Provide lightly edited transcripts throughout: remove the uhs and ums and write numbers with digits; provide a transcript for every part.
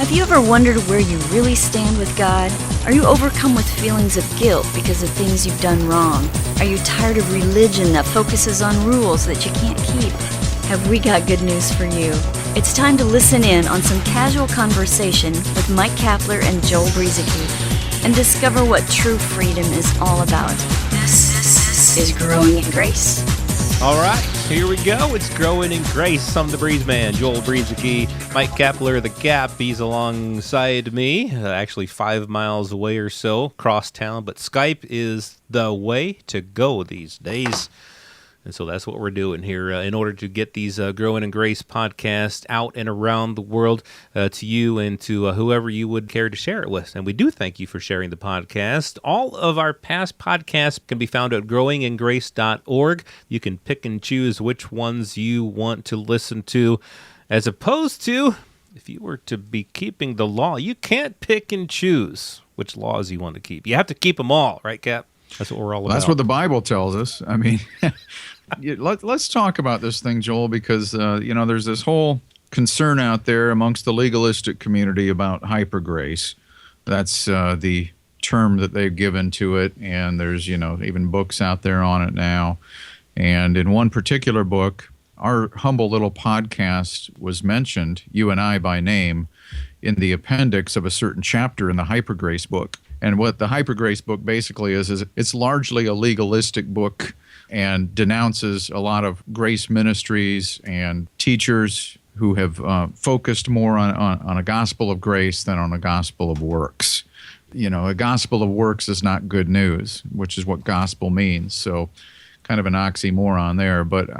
Have you ever wondered where you really stand with God? Are you overcome with feelings of guilt because of things you've done wrong? Are you tired of religion that focuses on rules that you can't keep? Have we got good news for you? It's time to listen in on some casual conversation with Mike Kapler and Joel Brueseke and discover what true freedom is all about. This is Growing in Grace. All right, here we go. It's Growing in Grace. I'm the Breeze Man, Joel Brueseke. Mike Kapler, the Gap. He's alongside me, actually 5 miles away or so, across town. But Skype is the way to go these days. And so that's what we're doing here in order to get these Growing in Grace podcasts out and around the world to you and to whoever you would care to share it with. And we do thank you for sharing the podcast. All of our past podcasts can be found at growingingrace.org. You can pick and choose which ones you want to listen to, as opposed to, if you were to be keeping the law, you can't pick and choose which laws you want to keep. You have to keep them all, right, Cap? That's what we're all about. That's what the Bible tells us. I mean, let's talk about this thing, Joel, because, there's this whole concern out there amongst the legalistic community about hypergrace. That's the term that they've given to it, and there's, even books out there on it now. And in one particular book, our humble little podcast was mentioned, you and I by name, in the appendix of a certain chapter in the Hypergrace book. And what the Hypergrace book basically is it's largely a legalistic book and denounces a lot of grace ministries and teachers who have focused more on a gospel of grace than on a gospel of works. A gospel of works is not good news, which is what gospel means. So kind of an oxymoron there. But,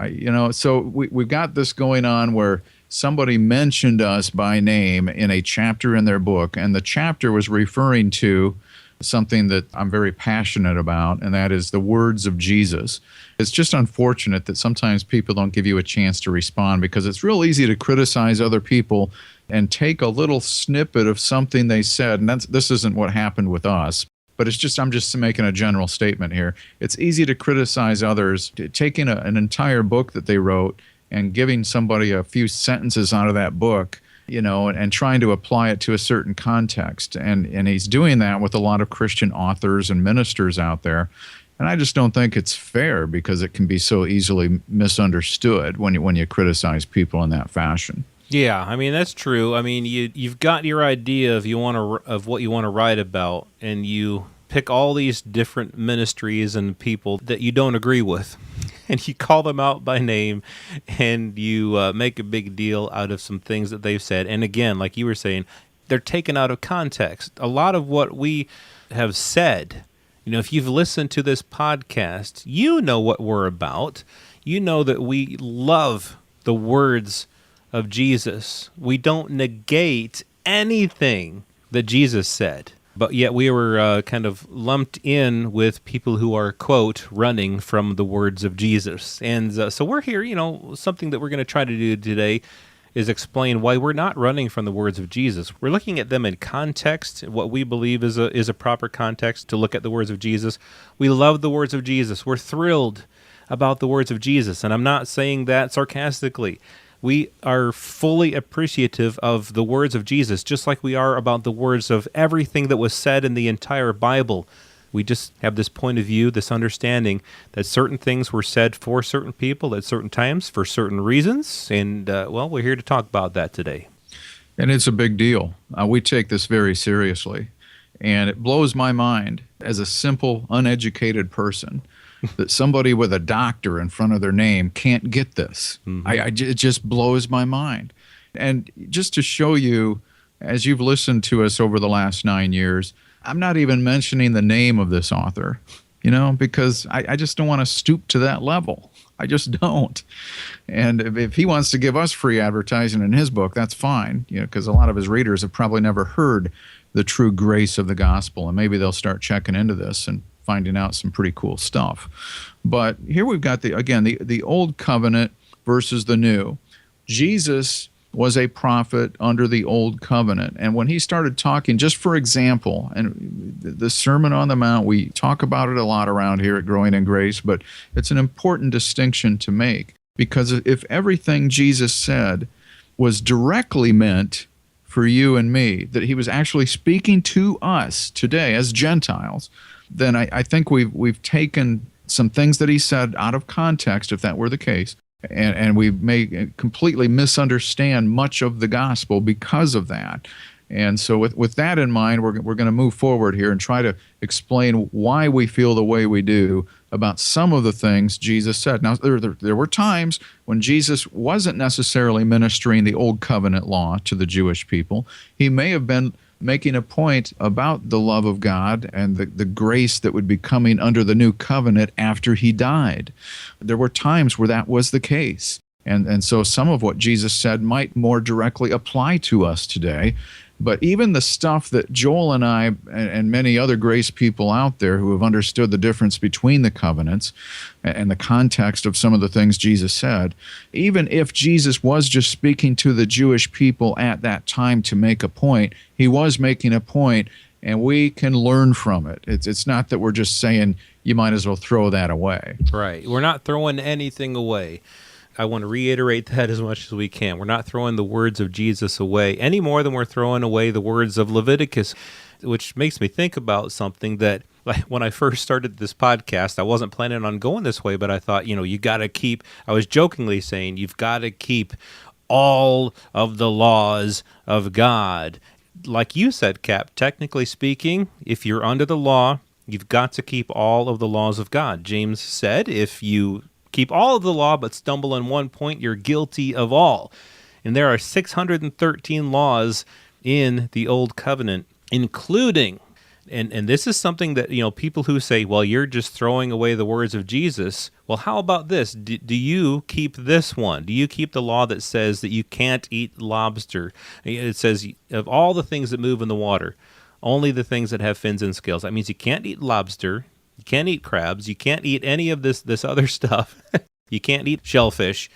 so we've got this going on where somebody mentioned us by name in a chapter in their book, and the chapter was referring to something that I'm very passionate about, and that is the words of Jesus. It's just unfortunate that sometimes people don't give you a chance to respond, because it's real easy to criticize other people and take a little snippet of something they said, and this isn't what happened with us. But I'm just making a general statement here. It's easy to criticize others, taking an entire book that they wrote and giving somebody a few sentences out of that book, and trying to apply it to a certain context. And he's doing that with a lot of Christian authors and ministers out there. And I just don't think it's fair, because it can be so easily misunderstood when you criticize people in that fashion. Yeah, I mean, that's true. I mean, you've got your idea of what you want to write about, and you pick all these different ministries and people that you don't agree with, and you call them out by name, and you make a big deal out of some things that they've said. And again, like you were saying, they're taken out of context. A lot of what we have said, if you've listened to this podcast, you know what we're about. You know that we love the words of Jesus. We don't negate anything that Jesus said. But yet we were kind of lumped in with people who are, quote, running from the words of Jesus. And so we're here, something that we're going to try to do today is explain why we're not running from the words of Jesus. We're looking at them in context, what we believe is a proper context to look at the words of Jesus. We love the words of Jesus. We're thrilled about the words of Jesus. And I'm not saying that sarcastically. We are fully appreciative of the words of Jesus, just like we are about the words of everything that was said in the entire Bible. We just have this point of view, this understanding that certain things were said for certain people at certain times for certain reasons. And, we're here to talk about that today. And it's a big deal. We take this very seriously. And it blows my mind as a simple, uneducated person that somebody with a doctor in front of their name can't get this. Mm-hmm. It just blows my mind. And just to show you, as you've listened to us over the last 9 years, I'm not even mentioning the name of this author, because I just don't want to stoop to that level. I just don't. And if he wants to give us free advertising in his book, that's fine, because a lot of his readers have probably never heard the true grace of the gospel, and maybe they'll start checking into this and finding out some pretty cool stuff. But here we've got the old covenant versus the new. Jesus was a prophet under the old covenant. And when he started talking, just for example, and the Sermon on the Mount, we talk about it a lot around here at Growing in Grace, but it's an important distinction to make, because if everything Jesus said was directly meant for you and me, that he was actually speaking to us today as Gentiles, then I think we've taken some things that he said out of context, if that were the case, and we may completely misunderstand much of the gospel because of that. And so with that in mind, we're going to move forward here and try to explain why we feel the way we do about some of the things Jesus said. Now, there were times when Jesus wasn't necessarily ministering the Old Covenant law to the Jewish people. He may have been making a point about the love of God and the grace that would be coming under the new covenant after he died. There were times where that was the case. And so some of what Jesus said might more directly apply to us today. But even the stuff that Joel and I and many other grace people out there who have understood the difference between the covenants and the context of some of the things Jesus said, even if Jesus was just speaking to the Jewish people at that time to make a point, he was making a point, and we can learn from it. It's not that we're just saying you might as well throw that away. Right. We're not throwing anything away. I want to reiterate that as much as we can. We're not throwing the words of Jesus away any more than we're throwing away the words of Leviticus, which makes me think about something that, like, when I first started this podcast, I wasn't planning on going this way, but I thought, you got to keep, I was jokingly saying, you've got to keep all of the laws of God. Like you said, Cap, technically speaking, if you're under the law, you've got to keep all of the laws of God. James said, if you keep all of the law but stumble on one point, you're guilty of all. And there are 613 laws in the Old Covenant, including, and this is something that, people who say, well, you're just throwing away the words of Jesus. Well, how about this? Do you keep this one? Do you keep the law that says that you can't eat lobster? It says, of all the things that move in the water, only the things that have fins and scales. That means you can't eat lobster. You can't eat crabs. You can't eat any of this other stuff. You can't eat shellfish.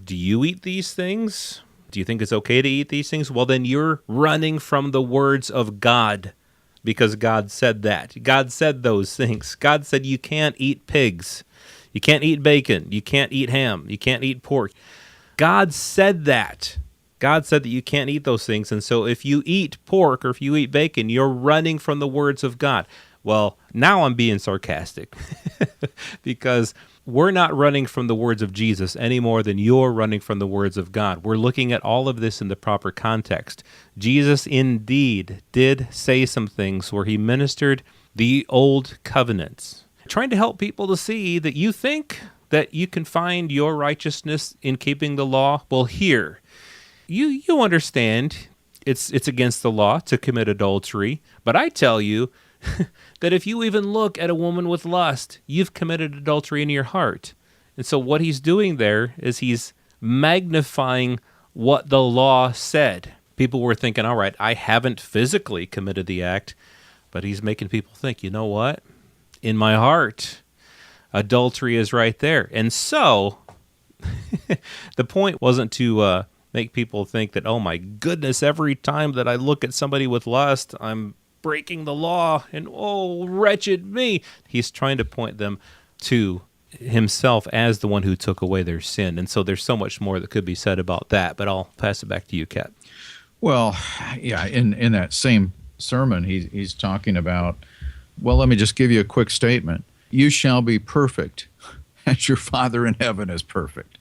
Do you eat these things? Do you think it's okay to eat these things? Well, then you're running from the words of God, because God said that. God said those things. God said you can't eat pigs. You can't eat bacon. You can't eat ham. You can't eat pork. God said that. God said that you can't eat those things. And so if you eat pork or if you eat bacon, you're running from the words of God. Well, now I'm being sarcastic because we're not running from the words of Jesus any more than you're running from the words of God. We're looking at all of this in the proper context. Jesus indeed did say some things where he ministered the old covenants, trying to help people to see that you think that you can find your righteousness in keeping the law. Well, here, you understand it's against the law to commit adultery, but I tell you that if you even look at a woman with lust, you've committed adultery in your heart. And so what he's doing there is he's magnifying what the law said. People were thinking, all right, I haven't physically committed the act, but he's making people think, you know what? In my heart, adultery is right there. And so the point wasn't to make people think that, oh my goodness, every time that I look at somebody with lust, I'm breaking the law, and oh, wretched me. He's trying to point them to himself as the one who took away their sin. And so there's so much more that could be said about that, but I'll pass it back to you, Kat. Well, yeah, in that same sermon, he's talking about, well, let me just give you a quick statement. You shall be perfect as your Father in heaven is perfect.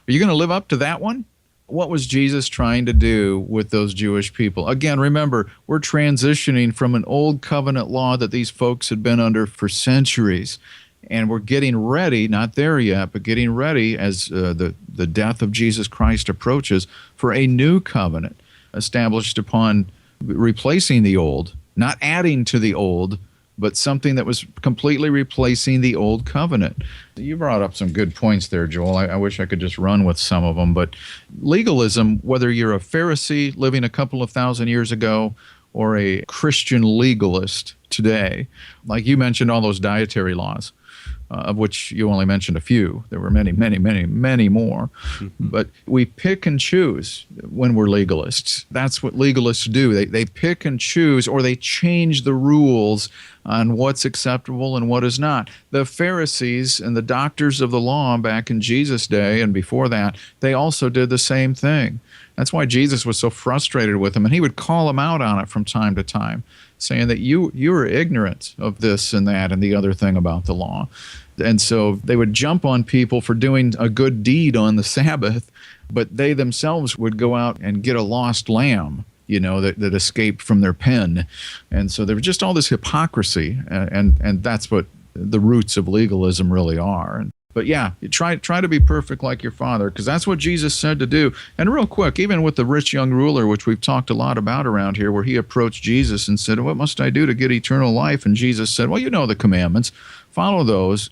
Are you going to live up to that one? What was Jesus trying to do with those Jewish people? Again, remember, we're transitioning from an old covenant law that these folks had been under for centuries, and we're getting ready, not there yet, but getting ready as the death of Jesus Christ approaches for a new covenant established upon replacing the old, not adding to the old, but something that was completely replacing the old covenant. You brought up some good points there, Joel. I wish I could just run with some of them. But legalism, whether you're a Pharisee living a couple of thousand years ago or a Christian legalist today, like you mentioned, all those dietary laws, of which you only mentioned a few. There were many, many, many, many more. But we pick and choose when we're legalists. That's what legalists do. They pick and choose, or they change the rules on what's acceptable and what is not. The Pharisees and the doctors of the law back in Jesus' day and before that, they also did the same thing. That's why Jesus was so frustrated with them, and he would call them out on it from time to time, saying that you are ignorant of this and that and the other thing about the law. And so they would jump on people for doing a good deed on the Sabbath, but they themselves would go out and get a lost lamb, that escaped from their pen. And so there was just all this hypocrisy, and that's what the roots of legalism really are. But yeah, you try to be perfect like your Father, because that's what Jesus said to do. And real quick, even with the rich young ruler, which we've talked a lot about around here, where he approached Jesus and said, "What must I do to get eternal life?" And Jesus said, "Well, you know the commandments. Follow those."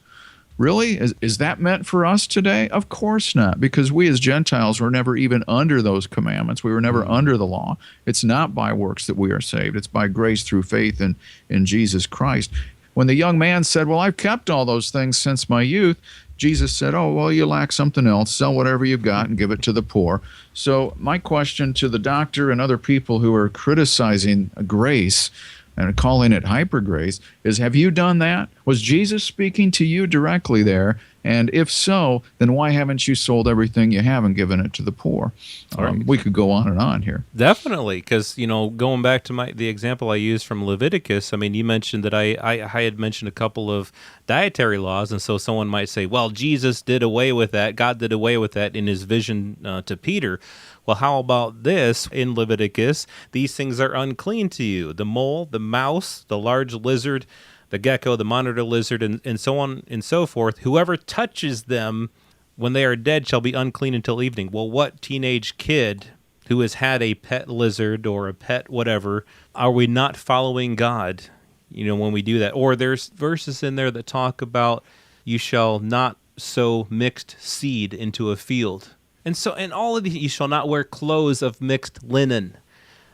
Really? Is that meant for us today? Of course not, because we as Gentiles were never even under those commandments. We were never under the law. It's not by works that we are saved. It's by grace through faith in Jesus Christ. When the young man said, "Well, I've kept all those things since my youth," Jesus said, "Oh, well, you lack something else. Sell whatever you've got and give it to the poor." So my question to the doctor and other people who are criticizing grace and calling it hyper grace is, have you done that? Was Jesus speaking to you directly there? And if so, then why haven't you sold everything you have and given it to the poor? We could go on and on here. Definitely, because, going back to the example I used from Leviticus, you mentioned that I had mentioned a couple of dietary laws, and so someone might say, well, Jesus did away with that, God did away with that in his vision to Peter. Well, how about this in Leviticus? These things are unclean to you: the mole, the mouse, the large lizard, the gecko, the monitor lizard, and so on and so forth. Whoever touches them when they are dead shall be unclean until evening. Well, what teenage kid who has had a pet lizard or a pet whatever, are we not following God, when we do that? Or there's verses in there that talk about you shall not sow mixed seed into a field. And all of these, you shall not wear clothes of mixed linen.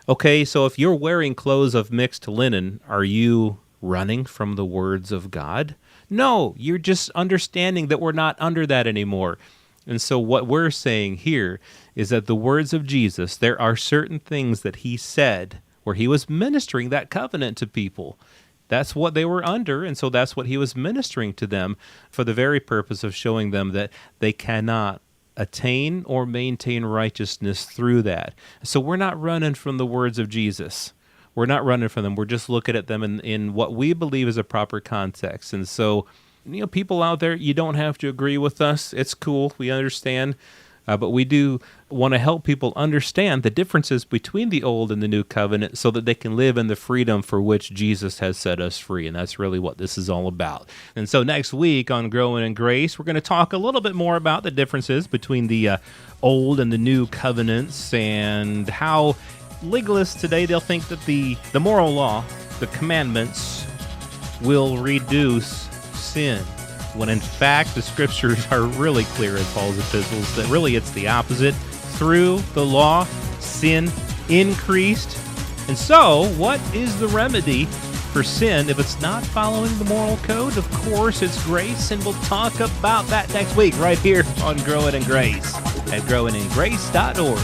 Okay, so if you're wearing clothes of mixed linen, are you running from the words of God? No, you're just understanding that we're not under that anymore. And so what we're saying here is that the words of Jesus, there are certain things that he said where he was ministering that covenant to people. That's what they were under, and so that's what he was ministering to them for the very purpose of showing them that they cannot attain or maintain righteousness through that. So we're not running from the words of Jesus. We're not running from them. We're just looking at them in what we believe is a proper context. And so, people out there, you don't have to agree with us. It's cool. We understand. But we do want to help people understand the differences between the old and the new covenant so that they can live in the freedom for which Jesus has set us free. And that's really what this is all about. And so next week on Growing in Grace, we're going to talk a little bit more about the differences between the old and the new covenants, and how legalists today, they'll think that the moral law, the commandments, will reduce sin, when in fact the scriptures are really clear in Paul's epistles that really it's the opposite. Through the law, sin increased. And so, what is the remedy for sin if it's not following the moral code? Of course, it's grace, and we'll talk about that next week right here on Growing in Grace at growingingrace.org.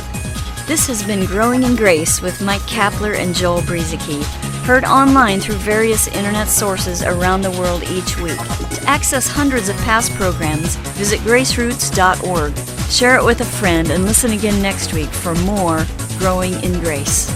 This has been Growing in Grace with Mike Kapler and Joel Brizicki, heard online through various internet sources around the world each week. To access hundreds of past programs, visit graceroots.org. Share it with a friend and listen again next week for more Growing in Grace.